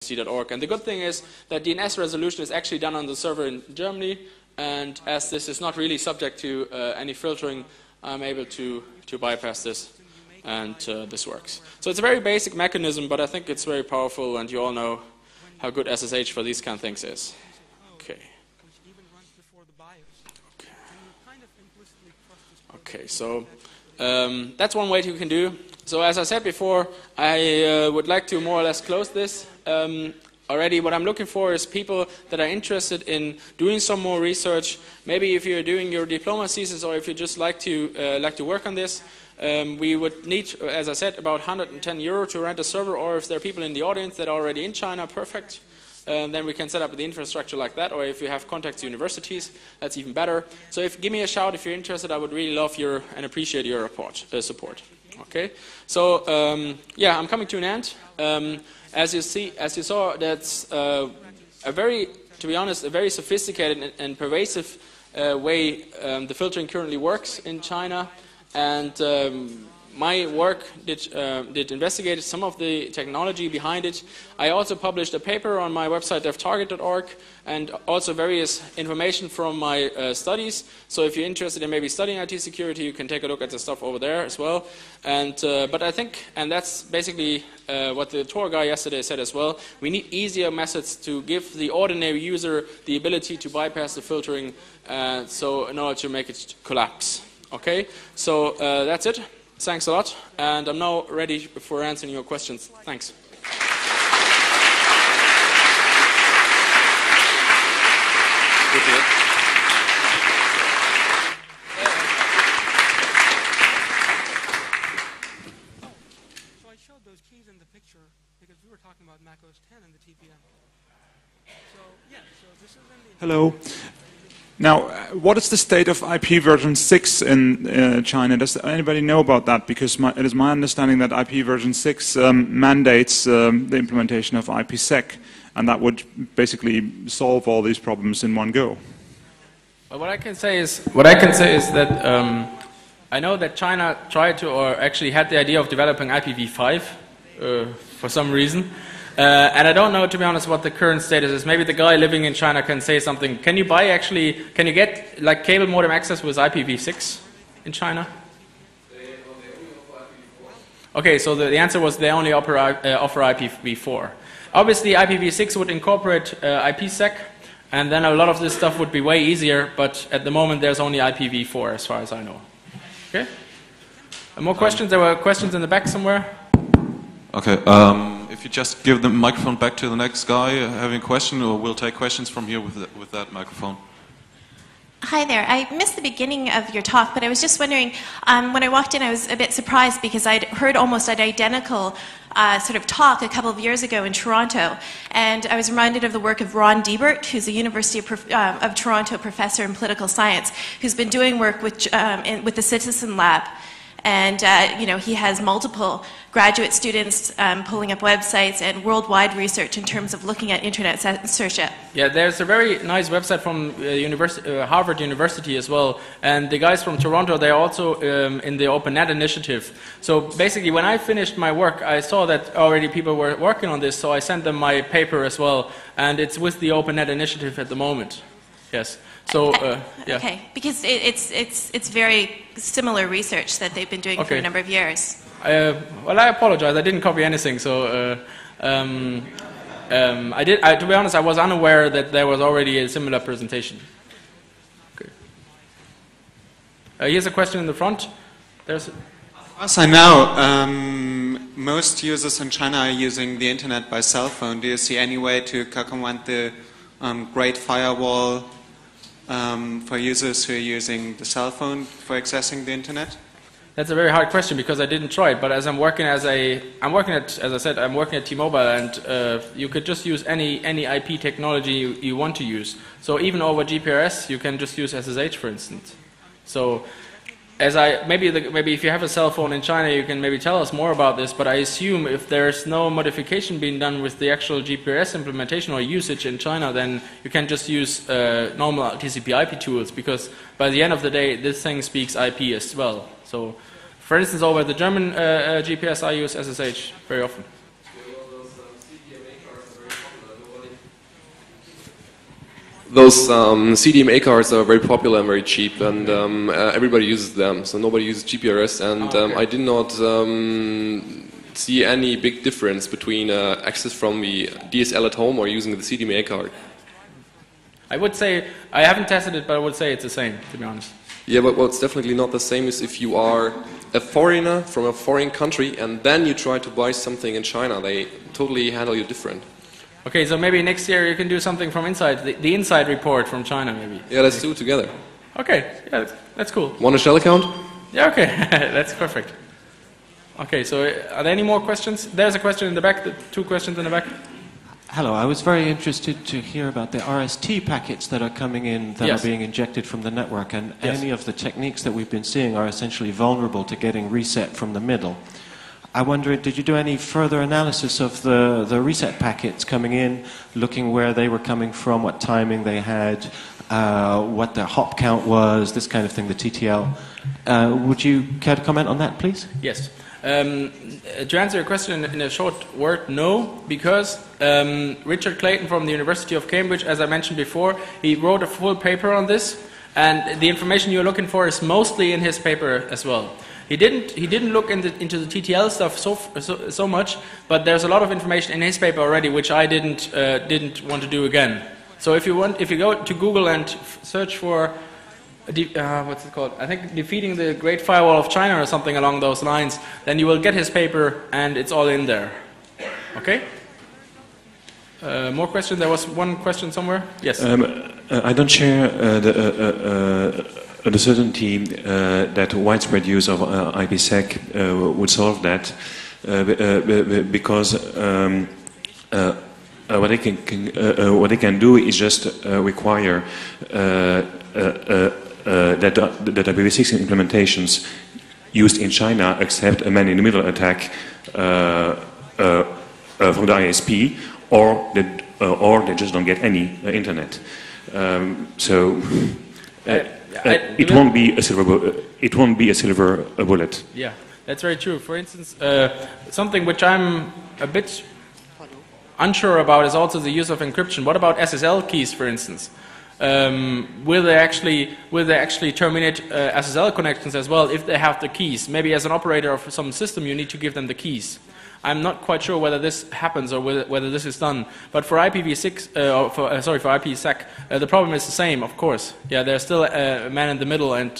.org. And the good thing is that DNS resolution is actually done on the server in Germany, and as this is not really subject to any filtering, I'm able to bypass this, and this works. So it's a very basic mechanism, but I think it's very powerful, and you all know how good SSH for these kind of things is. Okay. Okay, so that's one way you can do. So as I said before, I would like to more or less close this. Already what I'm looking for is people that are interested in doing some more research. Maybe if you're doing your diploma thesis, or if you just like to work on this, we would need, as I said, about 110 euro to rent a server, or if there are people in the audience that are already in China, perfect. Then we can set up the infrastructure like that, or if you have contacts to universities, that's even better. So give me a shout if you're interested. I would really love and appreciate your support. Okay, so yeah, I'm coming to an end. As you saw, that's to be honest, a very sophisticated and pervasive way the filtering currently works in China, and my work did investigate some of the technology behind it. I also published a paper on my website devtarget.org, and also various information from my studies. So if you're interested in maybe studying IT security, you can take a look at the stuff over there as well. And but I think, and that's basically what the tour guy yesterday said as well, we need easier methods to give the ordinary user the ability to bypass the filtering, so in order to make it collapse. Okay, so that's it. Thanks a lot, and I'm now ready for answering your questions. Thanks. So I showed those keys in the picture because we were talking about Mac OS X and the TPM. So yeah, so this is in the... Hello. Now, what is the state of IP version 6 in China? Does anybody know about that? Because it is my understanding that IP version 6 mandates the implementation of IPsec, and that would basically solve all these problems in one go. Well, what I can say is that I know that China tried to, or actually had the idea of developing IPv5 for some reason. And I don't know, to be honest, what the current status is. Maybe the guy living in China can say something. Can you get like cable modem access with IPv6 in China? Okay, so the answer was they only offer IPv4. Obviously, IPv6 would incorporate IPsec, and then a lot of this stuff would be way easier, but at the moment there's only IPv4 as far as I know. Okay? More questions? There were questions in the back somewhere? Okay, if you just give the microphone back to the next guy having a question, or we'll take questions from here with that microphone. Hi there. I missed the beginning of your talk, but I was just wondering, when I walked in I was a bit surprised because I'd heard almost an identical sort of talk a couple of years ago in Toronto, and I was reminded of the work of Ron Deibert, who's a University of Toronto professor in political science, who's been doing work with the Citizen Lab. And you know, he has multiple graduate students pulling up websites and worldwide research in terms of looking at internet censorship. Yeah, there's a very nice website from Harvard University as well. And the guys from Toronto, they're also in the OpenNet initiative. So basically, when I finished my work, I saw that already people were working on this, so I sent them my paper as well. And it's with the OpenNet initiative at the moment. Yes. So, yeah. Okay, because it's very similar research that they've been doing for a number of years. Well, I apologize. I didn't copy anything. So, to be honest, I was unaware that there was already a similar presentation. Okay. Here's a question in the front. There's. As I know, most users in China are using the internet by cell phone. Do you see any way to circumvent the Great Firewall for users who are using the cell phone for accessing the internet? That's a very hard question because I didn't try it. But as I'm working at T-Mobile, and you could just use any IP technology you want to use. So even over GPRS, you can just use SSH, for instance. So maybe if you have a cell phone in China, you can maybe tell us more about this, but I assume if there's no modification being done with the actual GPRS implementation or usage in China, then you can just use normal TCP/IP tools, because by the end of the day, this thing speaks IP as well. So, for instance, over the German GPS, I use SSH very often. those CDMA cards are very popular and very cheap, and everybody uses them. So nobody uses GPRS, and I did not see any big difference between access from the DSL at home or using the CDMA card. I would say, I haven't tested it, but I would say it's the same, to be honest. Yeah, but what's definitely not the same is if you are a foreigner from a foreign country and then you try to buy something in China, they totally handle you different. Okay, so maybe next year you can do something from inside, the inside report from China, maybe. Yeah, let's do it together. Okay, yeah, that's cool. Want a shell account? Yeah, okay, that's perfect. Okay, so are there any more questions? There's a question in the back, 2 questions in the back. Hello, I was very interested to hear about the RST packets that are coming in that are being injected from the network, and any of the techniques that we've been seeing are essentially vulnerable to getting reset from the middle. I wonder, did you do any further analysis of the reset packets coming in, looking where they were coming from, what timing they had, what their hop count was, this kind of thing, the TTL? Would you care to comment on that, please? Yes. To answer your question in a short word, no, because Richard Clayton from the University of Cambridge, as I mentioned before, he wrote a full paper on this, and the information you're looking for is mostly in his paper as well. He didn't look into the TTL stuff so much, but there's a lot of information in his paper already, which I didn't want to do again. So if you go to Google and search for what's it called? I think defeating the Great Firewall of China or something along those lines, then you will get his paper and it's all in there. Okay? More questions? There was one question somewhere. Yes. I don't share the certainty that widespread use of IPsec would solve that, because what they can do is just require that IPv6 implementations used in China accept a man-in-the-middle attack from the ISP, or they just don't get any internet. It won't be a silver bullet. Yeah, that's very true. For instance, something which I'm a bit unsure about is also the use of encryption. What about SSL keys, for instance? Will they actually terminate SSL connections as well if they have the keys? Maybe as an operator of some system, you need to give them the keys. I'm not quite sure whether this happens or whether this is done. But for IPv6, for IPsec, the problem is the same, of course. Yeah, there's still a man in the middle, and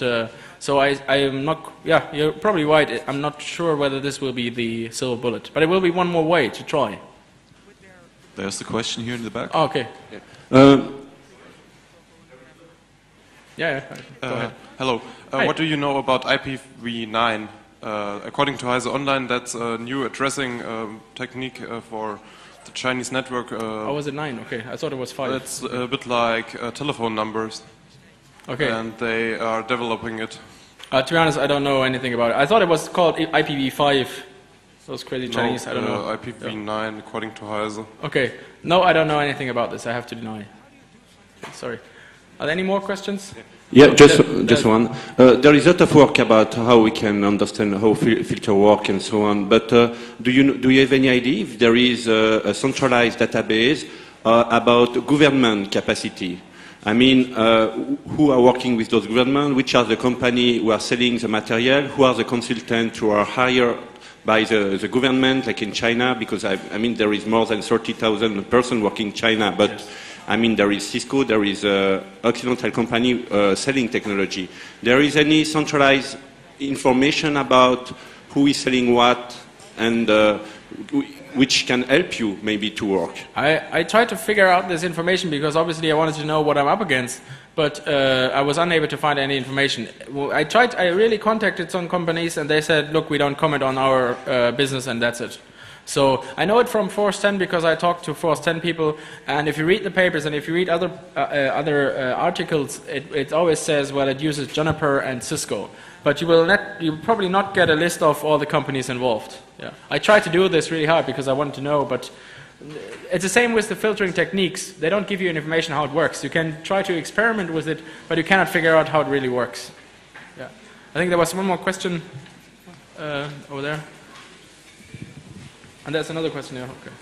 so I am not. Yeah, you're probably right. I'm not sure whether this will be the silver bullet, but it will be one more way to try. There's the question here in the back. Oh, okay. Yeah. Go ahead. Hello. What do you know about IPv9? According to Heise Online, that's a new addressing technique for the Chinese network. Oh, was it 9? Okay, I thought it was 5. It's a bit like telephone numbers. Okay. And they are developing it. To be honest, I don't know anything about it. I thought it was called IPv5. Those crazy Chinese, I don't know. IPv9, according to Heise. Okay. No, I don't know anything about this. I have to deny. Sorry. Are there any more questions? Yeah, just one. There is a lot of work about how we can understand how filter work and so on. But do you have any idea if there is a centralized database about government capacity? I mean, who are working with those governments? Which are the companies who are selling the material? Who are the consultants who are hired by the government, like in China? Because I mean, there is more than 30,000 persons working in China, but. Yes. I mean, there is Cisco, there is an Occidental company selling technology. There is any centralized information about who is selling what and which can help you maybe to work? I tried to figure out this information because obviously I wanted to know what I'm up against, but I was unable to find any information. I really contacted some companies and they said, look, we don't comment on our business and that's it. So I know it from Force 10 because I talked to Force 10 people, and if you read the papers and if you read other articles, it always says, well, it uses Juniper and Cisco. But you'll probably not get a list of all the companies involved. Yeah. I tried to do this really hard because I wanted to know, but it's the same with the filtering techniques. They don't give you information how it works. You can try to experiment with it, but you cannot figure out how it really works. Yeah. I think there was one more question over there. And there's another question here. Okay.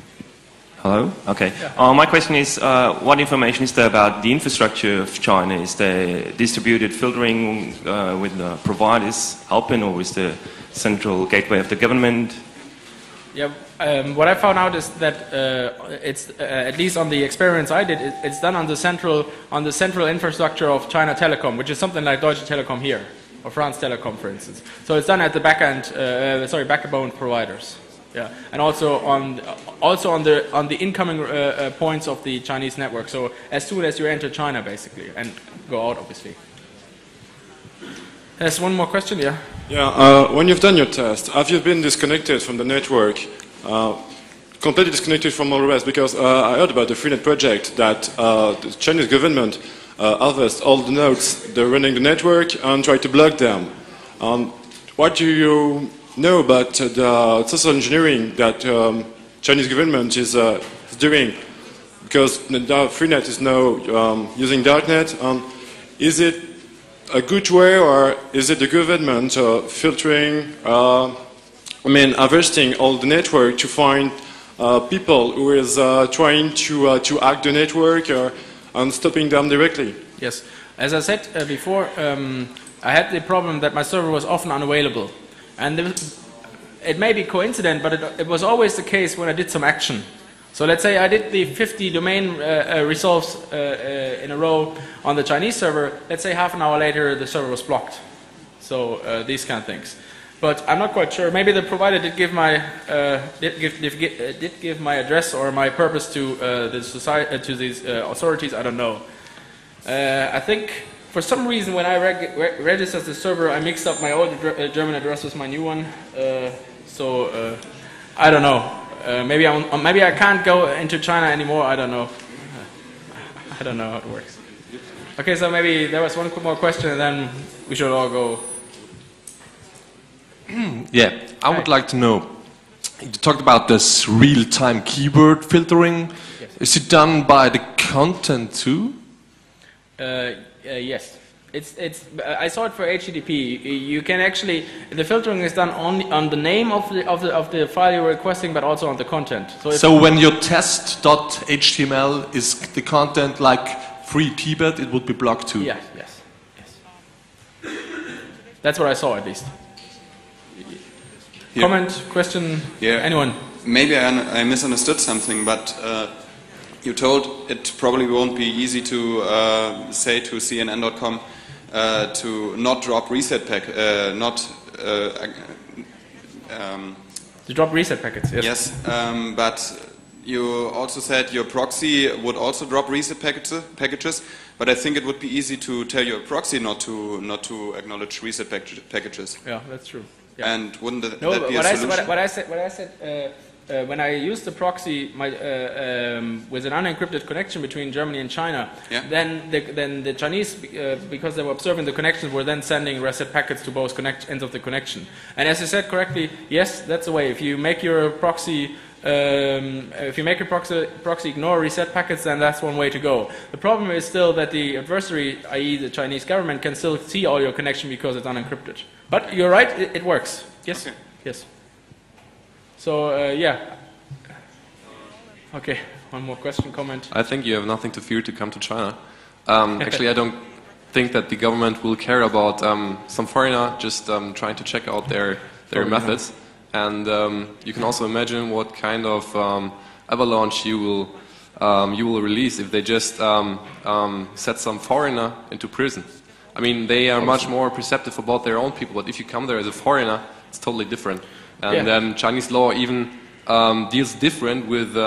Hello? Okay. My question is, what information is there about the infrastructure of China? Is the distributed filtering with the providers helping, or is the central gateway of the government? Yeah, what I found out is that it's at least on the experiments I did, it's done on the central infrastructure of China Telecom, which is something like Deutsche Telekom here, or France Telecom, for instance. So it's done at the backbone providers. Yeah, and also on the incoming points of the Chinese network. So as soon as you enter China, basically, and go out, obviously. There's one more question, yeah. Yeah, when you've done your test, have you been disconnected from the network, completely disconnected from all the rest? Because I heard about the Freenet project that the Chinese government harvests all the nodes they're running the network and try to block them. What do you know about the social engineering that Chinese government is doing? Because Freenet is now using darknet. Is it a good way, or is it the government filtering, harvesting all the network to find people who is trying to hack the network and stopping them directly? Yes. As I said before, I had the problem that my server was often unavailable. And it may be coincident, but it was always the case when I did some action. So let's say I did the 50 domain resolves in a row on the Chinese server. Let's say half an hour later the server was blocked. So these kind of things. But I'm not quite sure. Maybe the provider did give my address or my purpose to to these authorities. I don't know. I think for some reason when I registered the server, I mixed up my old German address with my new one. I don't know. Maybe I can't go into China anymore. I don't know. I don't know how it works. Okay, so maybe there was one more question, and then we should all go. Yeah, I would like to know. You talked about this real-time keyword filtering. Yes. Is it done by the content too? Yes. I saw it for HTTP. You can actually, the filtering is done only on the name of the file you're requesting, but also on the content. So when your test.html is the content like free Tibet, it would be blocked too. Yes. That's what I saw at least. Yeah. Comment, question, anyone? Maybe I misunderstood something, but you told it probably won't be easy to say to CNN.com to not drop reset pack, to drop reset packets. Yes. Yes, but you also said your proxy would also drop reset packages. But I think it would be easy to tell your proxy not to acknowledge reset packages. Yeah, that's true. Yeah. And wouldn't that be a solution? What I said when I used the proxy with an unencrypted connection between Germany and China, then the Chinese, because they were observing the connections, were then sending reset packets to both ends of the connection. And as you said correctly, yes, that's the way. If you make your proxy ignore reset packets, then that's one way to go. The problem is still that the adversary, i.e. the Chinese government, can still see all your connection because it's unencrypted. But you're right, it works. Yes. Okay. Yes. So, yeah. Okay, one more question, comment. I think you have nothing to fear to come to China. Actually, I don't think that the government will care about some foreigner just trying to check out their methods. And you can also imagine what kind of avalanche you will release if they just set some foreigner into prison. I mean, they are much more perceptive about their own people, but if you come there as a foreigner, it's totally different. And Chinese law even deals different with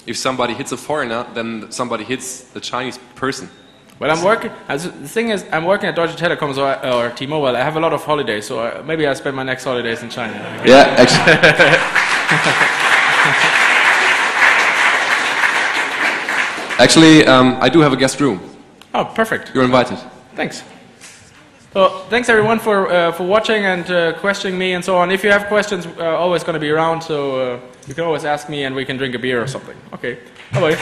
if somebody hits a foreigner, then somebody hits the Chinese person. Well, I'm working. The thing is, I'm working at Deutsche Telekom or T-Mobile. I have a lot of holidays, so maybe I spend my next holidays in China. Yeah, actually. Actually, I do have a guest room. Oh, perfect. You're invited. Thanks. So, thanks everyone for watching and questioning me and so on. If you have questions, always going to be around, so you can always ask me and we can drink a beer or something. Okay. Bye-bye.